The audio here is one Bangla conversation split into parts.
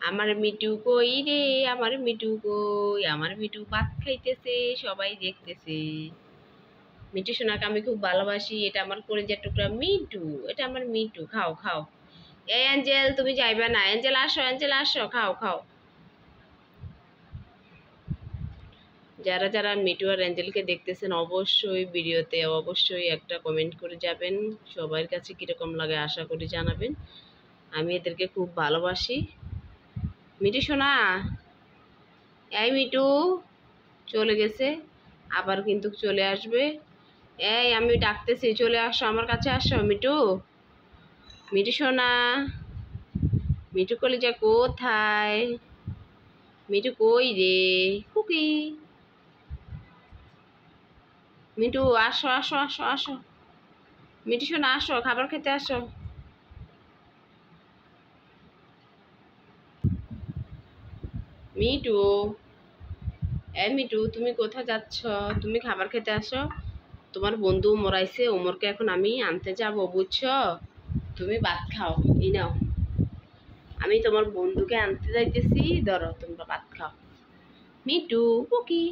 আমার মিটু কই রে, আমার মিটু কই, আমার মিটু ভাত খাইতেছে, সবাই দেখতেছে। মিটু সোনাকে আমি খুব ভালোবাসি, এটা আমার কলিজার টুকরা মিটু, এটা আমার মিটু। খাও খাও। এই অ্যাঞ্জেল, তুমি যাইবা না? অ্যাঞ্জেল আসো, অ্যাঞ্জেল আসো, খাও খাও। যারা যারা মিটু আর অ্যাঞ্জেলকে দেখতেছেন অবশ্যই ভিডিওতে অবশ্যই একটা কমেন্ট করে যাবেন। সবার কাছে কিরকম লাগে আশা করি জানাবেন। আমি এদেরকে খুব ভালোবাসি। মিটু সোনা, এই মিটু চলে গেছে, আবার কিন্তু চলে আসবে। এই আমি ডাকতেছি, চলে আসো, আমার কাছে আসো মিটু। মিটু সোনা, মিটু কলিজা কোথায়? মিটু কই রে? খুকি, মিটু আসো আসো আসো আসো। মিটু সোনা আসো, খাবার খেতে আসো। মিটু, এই মিটু তুমি কোথায় যাচ্ছ? তুমি খাবার খেতে আসো। তোমার বন্ধু মরাইছে, ওমরকে এখন আমি আনতে যাব, বুঝছো? তুমি ভাত খাও, এই নাও। আমি তোমার বন্ধুকে আনতে যাইতেছি, ধরো তোমরা ভাত খাও। মিটু, কুকি,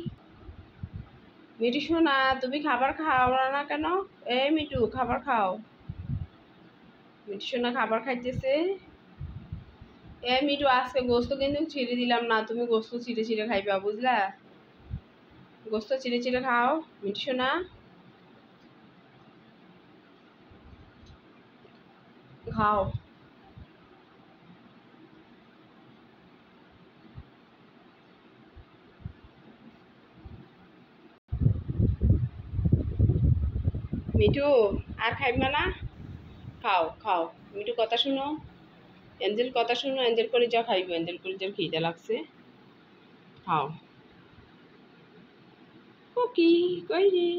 মিটু শোনা, তুমি খাবার খাও না কেন? এই মিটু, খাবার খাও। মিটু শোনা খাবার খাইতেছে। এ মিটু, আজকে গোস্ত কিন্তু ছিঁড়ে দিলাম না, তুমি গোস্ত ছিঁড়ে ছিঁড়ে খাইবা, বুঝলা? গোস্ত ছিঁড়ে ছিঁড়ে খাও মিটু শোনা, খাও। মিটু, আর খাইবা না? খাও খাও। মিটু কথা শুনো, এঞ্জেল কথা শুনো, এঞ্জেল করে যা খাইবো, এঞ্জেল করে যা খিদে লাগছে। খাও। কুকি, কই রে?